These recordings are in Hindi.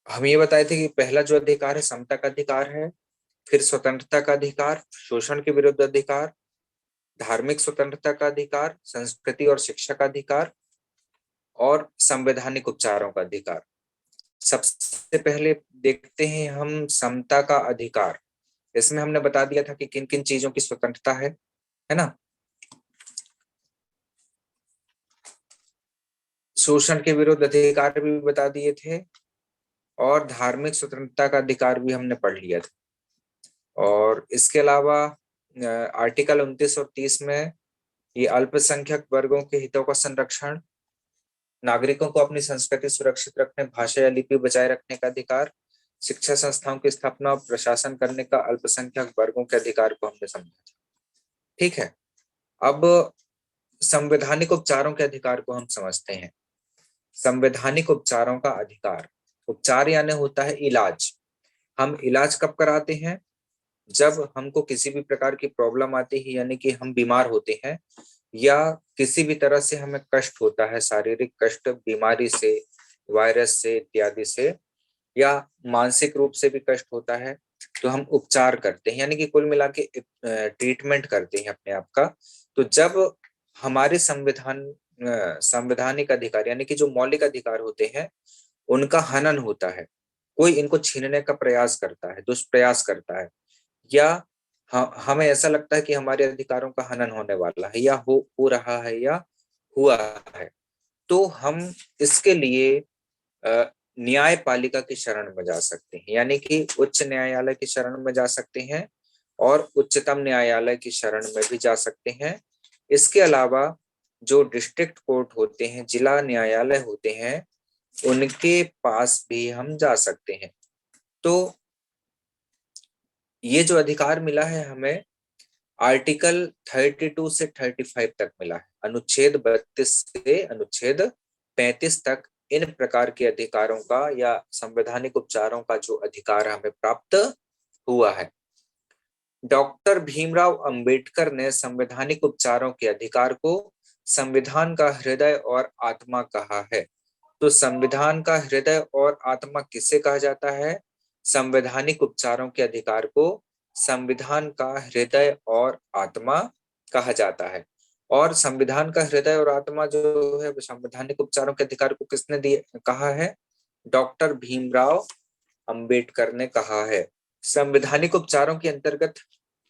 हम ये बताए थे कि पहला जो अधिकार है समता का अधिकार है, फिर स्वतंत्रता का अधिकार, शोषण के विरुद्ध अधिकार, धार्मिक स्वतंत्रता का अधिकार, संस्कृति और शिक्षा का अधिकार, और संवैधानिक उपचारों का अधिकार। सबसे पहले देखते हैं हम समता का अधिकार। इसमें हमने बता दिया था कि किन किन चीजों की स्वतंत्रता है ना। शोषण के विरुद्ध अधिकार भी बता दिए थे, और धार्मिक स्वतंत्रता का अधिकार भी हमने पढ़ लिया था। और इसके अलावा आर्टिकल 29 और 30 में ये अल्पसंख्यक वर्गों के हितों का संरक्षण, नागरिकों को अपनी संस्कृति सुरक्षित रखने, भाषा या लिपि बचाए रखने का अधिकार, शिक्षा संस्थाओं की स्थापना और प्रशासन करने का अल्पसंख्यक वर्गों के अधिकार को हमने समझा था। ठीक है, अब संवैधानिक उपचारों के अधिकार को हम समझते हैं। संवैधानिक उपचारों का अधिकार, उपचार यानी होता है इलाज। हम इलाज कब कराते हैं? जब हमको किसी भी प्रकार की प्रॉब्लम आती है, यानी कि हम बीमार होते हैं, या किसी भी तरह से हमें कष्ट होता है, शारीरिक कष्ट, बीमारी से, वायरस से इत्यादि से, या मानसिक रूप से भी कष्ट होता है, तो हम उपचार करते हैं, यानी कि कुल मिला के ट्रीटमेंट करते हैं अपने आप का। तो जब हमारे संवैधानिक अधिकार यानी कि जो मौलिक अधिकार होते हैं उनका हनन होता है, कोई इनको छीनने का प्रयास करता है, दुष्प्रयास करता है, या हमें ऐसा लगता है कि हमारे अधिकारों का हनन होने वाला है, या हो रहा है, या हुआ है, तो हम इसके लिए न्यायपालिका की शरण में जा सकते हैं, यानी कि उच्च न्यायालय की शरण में जा सकते हैं और उच्चतम न्यायालय की शरण में भी जा सकते हैं। इसके अलावा जो डिस्ट्रिक्ट कोर्ट होते हैं, जिला न्यायालय होते हैं, उनके पास भी हम जा सकते हैं। तो ये जो अधिकार मिला है हमें आर्टिकल 32 से 35 तक मिला है, अनुच्छेद 32 से अनुच्छेद 35 तक इन प्रकार के अधिकारों का या संवैधानिक उपचारों का जो अधिकार हमें प्राप्त हुआ है। डॉक्टर भीमराव अंबेडकर ने संवैधानिक उपचारों के अधिकार को संविधान का हृदय और आत्मा कहा है। तो संविधान का हृदय और आत्मा किसे कहा जाता है? संवैधानिक उपचारों के अधिकार को संविधान का हृदय और आत्मा कहा जाता है। और संविधान का हृदय और आत्मा जो है संवैधानिक उपचारों के अधिकार को किसने दिया कहा है? डॉक्टर भीमराव अंबेडकर ने कहा है। संवैधानिक उपचारों के अंतर्गत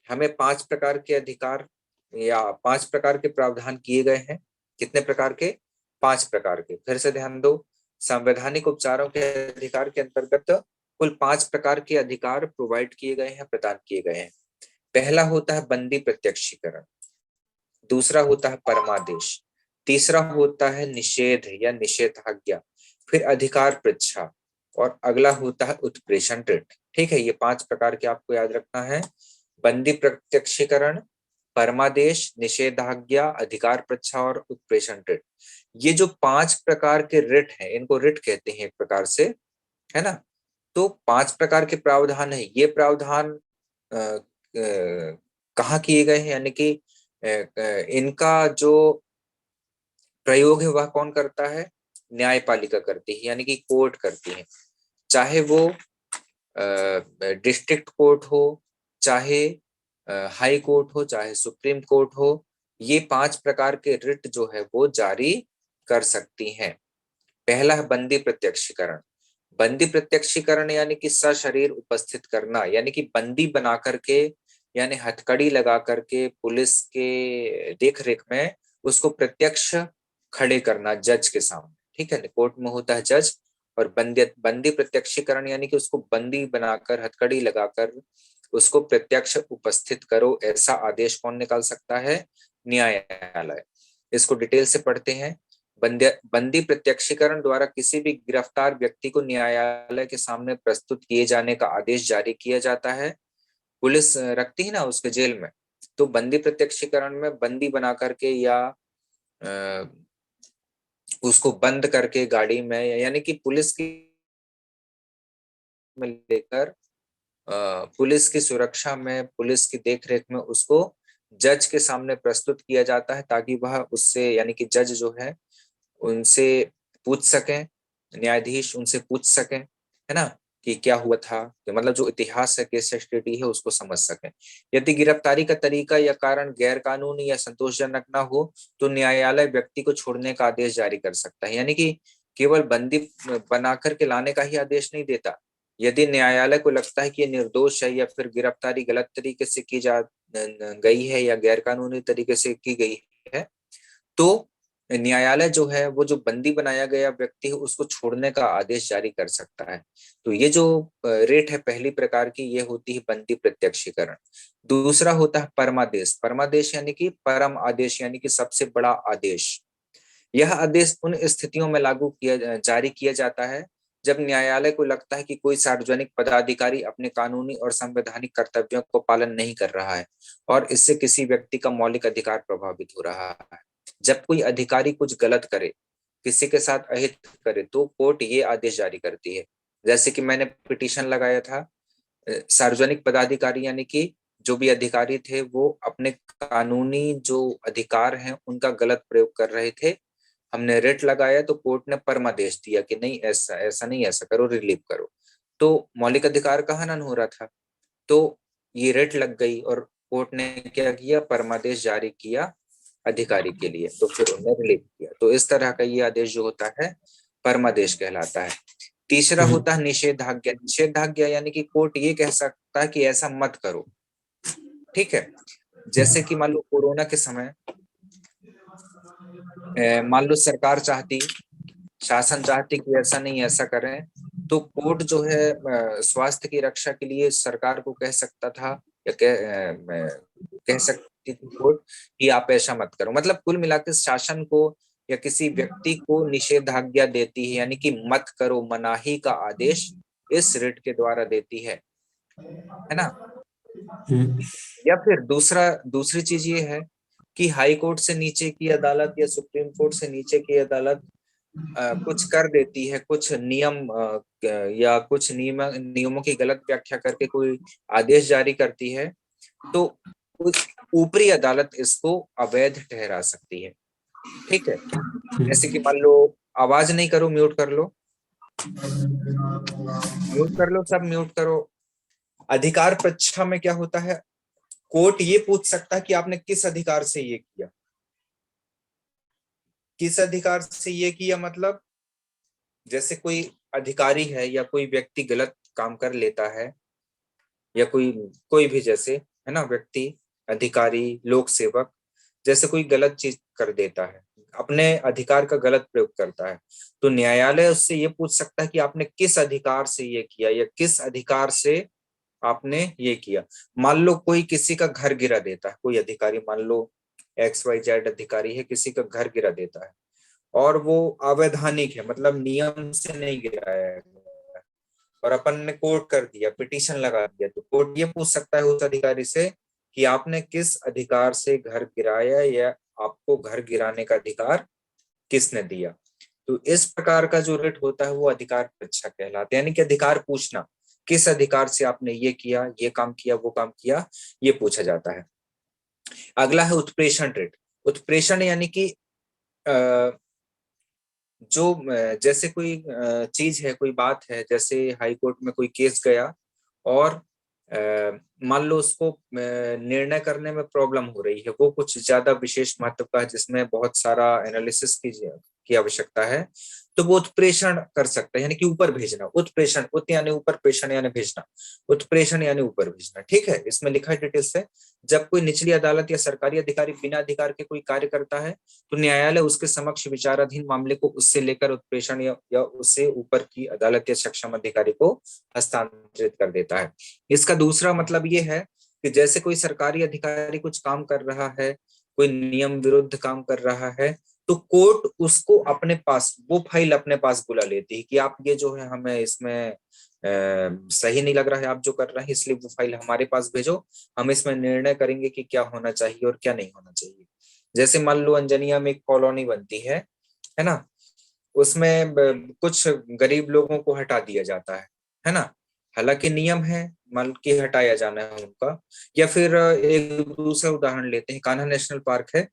हमें 5 प्रकार के अधिकार या 5 प्रकार के प्रावधान किए गए हैं। कितने प्रकार के? 5 प्रकार के। फिर से ध्यान दो, संवैधानिक उपचारों के अधिकार के अंतर्गत कुल 5 प्रकार के अधिकार प्रोवाइड किए गए हैं, प्रदान किए गए हैं। पहला होता है बंदी प्रत्यक्षीकरण, दूसरा होता है परमादेश, तीसरा होता है निषेध या निषेधाज्ञा, फिर अधिकार पृच्छा, और अगला होता है उत्प्रेषण रिट। ठीक है, ये 5 प्रकार के आपको याद रखना है। बंदी प्रत्यक्षीकरण, परमादेश, निषेधाज्ञा, अधिकार पृच्छा और उत्प्रेषण रिट। ये जो 5 प्रकार के रिट हैं, इनको रिट कहते हैं एक प्रकार से, है ना। तो 5 प्रकार के प्रावधान है। ये प्रावधान कहाँ किए गए हैं, यानी कि इनका जो प्रयोग है वह कौन करता है? न्यायपालिका करती है, यानी कि कोर्ट करती है। चाहे वो डिस्ट्रिक्ट कोर्ट हो, चाहे हाई कोर्ट हो, चाहे सुप्रीम कोर्ट हो, ये 5 प्रकार के रिट जो है वो जारी कर सकती हैं। पहला है बंदी प्रत्यक्षीकरण। बंदी प्रत्यक्षीकरण यानी कि सशरीर उपस्थित करना, यानी कि बंदी बना करके, यानी हथकड़ी लगा करके पुलिस के देख रेख में उसको प्रत्यक्ष खड़े करना जज के सामने। ठीक है, कोर्ट में होता है जज, और बंदी प्रत्यक्षीकरण यानी कि उसको बंदी बनाकर, हथकड़ी लगाकर उसको प्रत्यक्ष उपस्थित करो, ऐसा आदेश कौन निकाल सकता है? न्यायालय। इसको डिटेल से पढ़ते हैं। बंदी प्रत्यक्षीकरण द्वारा किसी भी गिरफ्तार व्यक्ति को न्यायालय के सामने प्रस्तुत किए जाने का आदेश जारी किया जाता है। पुलिस रखती है ना उसके जेल में, तो बंदी प्रत्यक्षीकरण में बंदी बना करके या उसको बंद करके गाड़ी में, यानी कि पुलिस की में लेकर पुलिस की सुरक्षा में, पुलिस की देखरेख में उसको जज के सामने प्रस्तुत किया जाता है, ताकि वह उससे, यानी कि जज जो है उनसे पूछ सकें, न्यायाधीश उनसे पूछ सकें है ना, कि क्या हुआ था, कि मतलब जो इतिहास है, केस स्टडी है, उसको समझ सकें। यदि गिरफ्तारी का तरीका या कारण गैर कानूनी या संतोषजनक ना हो तो न्यायालय व्यक्ति को छोड़ने का आदेश जारी कर सकता है। यानी कि केवल बंदी बना करके लाने का ही आदेश नहीं देता। यदि न्यायालय को लगता है कि ये निर्दोष है या फिर गिरफ्तारी गलत तरीके से की जा गई है या गैर कानूनी तरीके से की गई है, तो न्यायालय जो है वो जो बंदी बनाया गया व्यक्ति है उसको छोड़ने का आदेश जारी कर सकता है। तो ये जो रेट है पहली प्रकार की, ये होती है बंदी प्रत्यक्षीकरण। दूसरा होता है परमादेश। परमादेश यानी कि परम आदेश, यानी कि सबसे बड़ा आदेश। यह आदेश उन स्थितियों में लागू किया जारी किया जाता है जब न्यायालय को लगता है कि कोई सार्वजनिक पदाधिकारी अपने कानूनी और संवैधानिक कर्तव्यों को पालन नहीं कर रहा है और इससे किसी व्यक्ति का मौलिक अधिकार प्रभावित हो रहा है। जब कोई अधिकारी कुछ गलत करे, किसी के साथ अहित करे, तो कोर्ट ये आदेश जारी करती है। जैसे कि मैंने पिटीशन लगाया था, सार्वजनिक पदाधिकारी यानी कि जो भी अधिकारी थे वो अपने कानूनी जो अधिकार हैं उनका गलत प्रयोग कर रहे थे। हमने रेट लगाया तो कोर्ट ने परमादेश दिया कि नहीं, ऐसा ऐसा नहीं, ऐसा करो, रिलीव करो। तो मौलिक अधिकार का हनन हो रहा था, तो ये रेट लग गई और कोर्ट ने क्या किया, परमादेश जारी किया अधिकारी के लिए, तो फिर उन्हें रिलीव किया। तो इस तरह का ये आदेश जो होता है परमादेश कहलाता है। तीसरा होता है निषेधाज्ञा। निषेधाज्ञा यानी कि कोर्ट ये कह सकता है कि ऐसा मत करो। ठीक है, जैसे कि मान लो कोरोना के समय मान लो सरकार चाहती, शासन चाहती कि ऐसा नहीं, ऐसा करें, तो कोर्ट जो है स्वास्थ्य की रक्षा के लिए सरकार को कह सकता था, या कह सकती थी कोर्ट कि आप ऐसा मत करो। मतलब कुल मिलाकर शासन को या किसी व्यक्ति को निषेधाज्ञा देती है, यानी कि मत करो, मनाही का आदेश इस रिट के द्वारा देती है ना। या फिर दूसरी चीज ये है कि हाई कोर्ट से नीचे की अदालत या सुप्रीम कोर्ट से नीचे की अदालत कुछ कर देती है, कुछ नियम या कुछ नियमों की गलत व्याख्या करके कोई आदेश जारी करती है, तो कुछ ऊपरी अदालत इसको अवैध ठहरा सकती है। ठीक है, जैसे कि मान लो, आवाज नहीं करो, म्यूट कर लो, म्यूट कर लो, सब म्यूट करो। अधिकार परीक्षा में क्या होता है, कोर्ट ये पूछ सकता है कि आपने किस अधिकार से ये किया। किस अधिकार से ये किया मतलब, जैसे कोई अधिकारी है या कोई व्यक्ति गलत काम कर लेता है, या कोई कोई भी, जैसे है ना, व्यक्ति, अधिकारी, लोक सेवक, जैसे कोई गलत चीज कर देता है, अपने अधिकार का गलत प्रयोग करता है, तो न्यायालय उससे ये पूछ सकता है कि आपने किस अधिकार से ये किया, या किस अधिकार से आपने ये किया। मान लो कोई किसी का घर गिरा देता है, कोई अधिकारी, मान लो XYZ अधिकारी है, किसी का घर गिरा देता है और वो अवैधानिक है, मतलब नियम से नहीं गिराया है, और अपन ने कोर्ट कर दिया, पिटीशन लगा दिया, तो कोर्ट ये पूछ सकता है उस अधिकारी से कि आपने किस अधिकार से घर गिराया, या आपको घर गिराने का अधिकार किसने दिया। तो इस प्रकार का जो रिट होता है वो अधिकार परीक्षा कहलाता है, यानी कि अधिकार पूछना, किस अधिकार से आपने ये किया, ये काम किया, वो काम किया, ये पूछा जाता है। अगला है उत्प्रेषण रिट। उत्प्रेषण यानी कि जो जैसे कोई चीज है, कोई बात है, जैसे हाई कोर्ट में कोई केस गया और मान लो उसको निर्णय करने में प्रॉब्लम हो रही है, वो कुछ ज्यादा विशेष महत्व का है जिसमें बहुत सारा एनालिसिस की आवश्यकता है, तो वो उत्प्रेषण कर सकता है, यानी कि ऊपर भेजना। उत्प्रेषण, उत यानी ऊपर, प्रेषण यानी भेजना, उत्प्रेषण यानी ऊपर भेजना। ठीक है, इसमें लिखा है डिटेल से, जब कोई निचली अदालत या सरकारी अधिकारी बिना अधिकार के कोई कार्य करता है तो न्यायालय उसके समक्ष विचाराधीन मामले को उससे लेकर उत्प्रेषण या उससे ऊपर की अदालत या सक्षम अधिकारी को हस्तांतरित कर देता है। इसका दूसरा मतलब ये है कि जैसे कोई सरकारी अधिकारी कुछ काम कर रहा है, कोई नियम विरुद्ध काम कर रहा है, तो कोर्ट उसको अपने पास, वो फाइल अपने पास बुला लेती है कि आप ये जो है, हमें इसमें सही नहीं लग रहा है आप जो कर रहे हैं, इसलिए वो फाइल हमारे पास भेजो, हम इसमें निर्णय करेंगे कि क्या होना चाहिए और क्या नहीं होना चाहिए। जैसे मान लो अंजनिया में एक कॉलोनी बनती है ना, उसमें कुछ गरीब लोगों को हटा दिया जाता है ना, हालांकि नियम है मान कि हटाया जाना है उनका। या फिर एक दूसरा उदाहरण लेते हैं, कान्हा नेशनल पार्क है,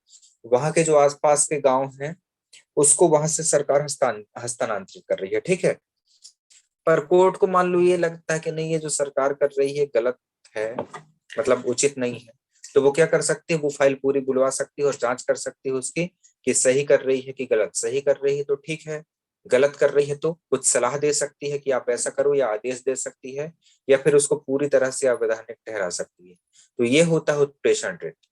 वहां के जो आसपास के गांव हैं उसको वहां से सरकार हस्तांतरित कर रही है। ठीक है, पर कोर्ट को मान लो ये लगता है कि नहीं, ये जो सरकार कर रही है गलत है, मतलब उचित नहीं है, तो वो क्या कर सकती है, वो फाइल पूरी बुलवा सकती है और जांच कर सकती है उसकी कि सही कर रही है कि गलत। सही कर रही है तो ठीक है, गलत कर रही है तो कुछ सलाह दे सकती है कि आप ऐसा करो, या आदेश दे सकती है, या फिर उसको पूरी तरह से अवैधानिक ठहरा सकती है। तो ये होता है उत्प्रेषण रिट।